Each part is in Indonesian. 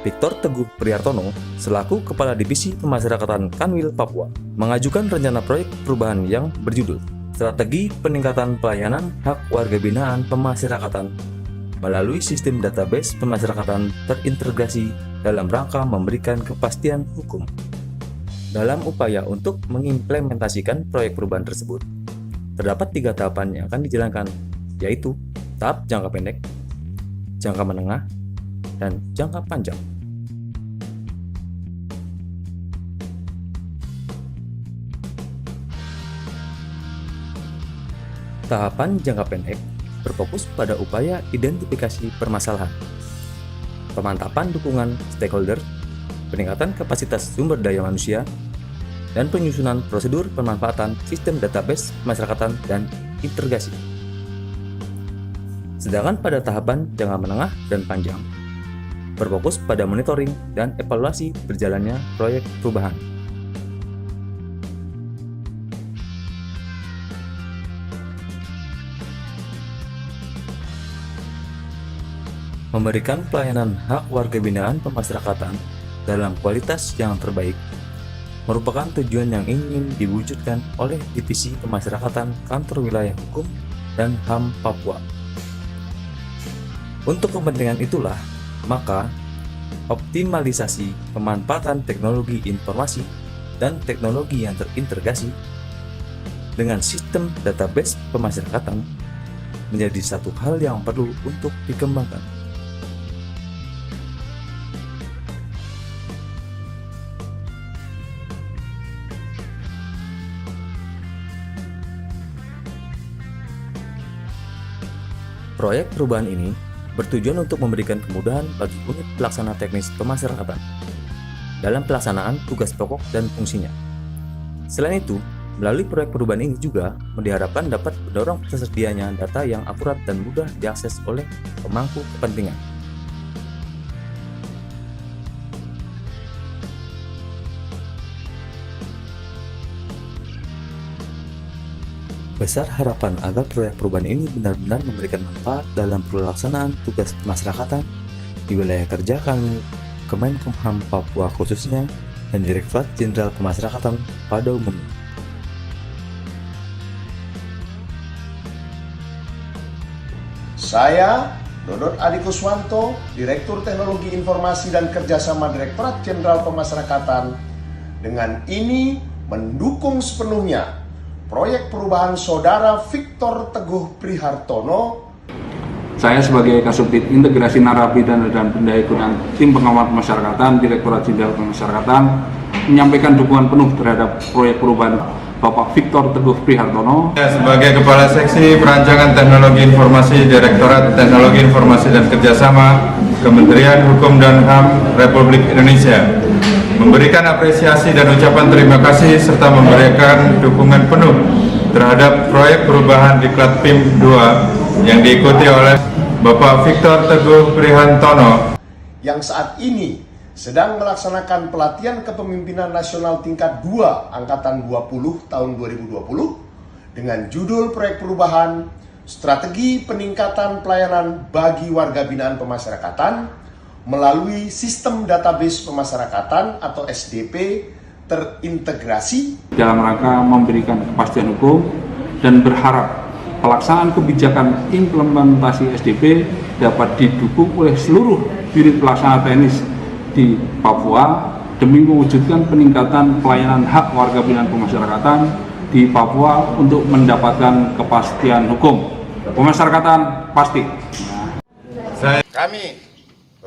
Victor Teguh Prihartono, selaku Kepala Divisi Pemasyarakatan Kanwil Papua, mengajukan rencana proyek perubahan yang berjudul Strategi Peningkatan Pelayanan Hak Warga Binaan Pemasyarakatan melalui sistem database pemasyarakatan terintegrasi dalam rangka memberikan kepastian hukum. Dalam upaya untuk mengimplementasikan proyek perubahan tersebut, terdapat 3 tahapan yang akan dijalankan, yaitu tahap jangka pendek, jangka menengah, dan jangka panjang. Tahapan jangka pendek berfokus pada upaya identifikasi permasalahan, pemantapan dukungan stakeholder, peningkatan kapasitas sumber daya manusia, dan penyusunan prosedur pemanfaatan sistem database pemasyarakatan dan integrasi. Sedangkan pada tahapan jangka menengah dan panjang, berfokus pada monitoring dan evaluasi berjalannya proyek perubahan. Memberikan pelayanan hak warga binaan pemasyarakatan dalam kualitas yang terbaik merupakan tujuan yang ingin diwujudkan oleh Divisi Pemasyarakatan Kantor Wilayah Hukum dan HAM Papua. Untuk kepentingan itulah, maka optimalisasi pemanfaatan teknologi informasi dan teknologi yang terintegrasi dengan sistem database pemasyarakatan menjadi satu hal yang perlu untuk dikembangkan. Proyek perubahan ini bertujuan untuk memberikan kemudahan bagi unit pelaksana teknis pemasyarakatan dalam pelaksanaan tugas pokok dan fungsinya. Selain itu, melalui proyek perubahan ini juga diharapkan dapat mendorong tersedianya data yang akurat dan mudah diakses oleh pemangku kepentingan. Besar harapan agar proyek perubahan ini benar-benar memberikan manfaat dalam pelaksanaan tugas pemasyarakatan di wilayah kerja Kemenkumham Papua khususnya dan Direktorat Jenderal Pemasyarakatan pada umumnya. Saya, Dodot Adi Kuswanto, Direktur Teknologi Informasi dan Kerjasama Direktorat Jenderal Pemasyarakatan, dengan ini mendukung sepenuhnya proyek perubahan Saudara Victor Teguh Prihartono. Saya sebagai Kasubdit Integrasi Narapidana dan Pendaya-gunaan Tim Pengamat Pemasyarakatan Direktorat Jenderal Pemasyarakatan menyampaikan dukungan penuh terhadap proyek perubahan Bapak Victor Teguh Prihartono. Saya sebagai Kepala Seksi Perancangan Teknologi Informasi Direktorat Teknologi Informasi dan Kerjasama Kementerian Hukum dan HAM Republik Indonesia memberikan apresiasi dan ucapan terima kasih serta memberikan dukungan penuh terhadap proyek perubahan Diklat PIM 2 yang diikuti oleh Bapak Victor Teguh Prihartono yang saat ini sedang melaksanakan pelatihan kepemimpinan nasional tingkat 2 Angkatan 20 tahun 2020 dengan judul proyek perubahan Strategi Peningkatan Pelayanan bagi Warga Binaan Pemasyarakatan melalui sistem database pemasyarakatan atau SDP terintegrasi dalam rangka memberikan kepastian hukum dan berharap pelaksanaan kebijakan implementasi SDP dapat didukung oleh seluruh unit pelaksana teknis di Papua demi mewujudkan peningkatan pelayanan hak warga binaan pemasyarakatan di Papua untuk mendapatkan kepastian hukum pemasyarakatan pasti. Kami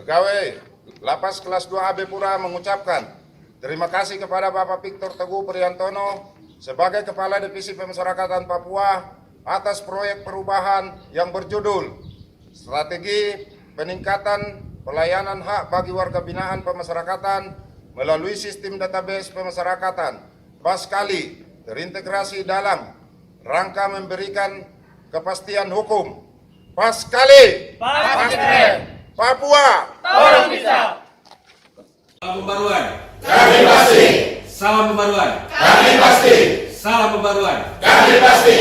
Pegawai Lapas Kelas 2 AB Pura mengucapkan terima kasih kepada Bapak Victor Teguh Prihartono sebagai Kepala Divisi Pemasyarakatan Papua atas proyek perubahan yang berjudul Strategi Peningkatan Pelayanan Hak bagi Warga Binaan Pemasyarakatan melalui sistem database pemasyarakatan Paskali terintegrasi dalam rangka memberikan kepastian hukum. Paskali Papua tolong bisa. Salam pembaruan. Kami pasti. Salam pembaruan. Kami pasti. Salam pembaruan. Kami pasti.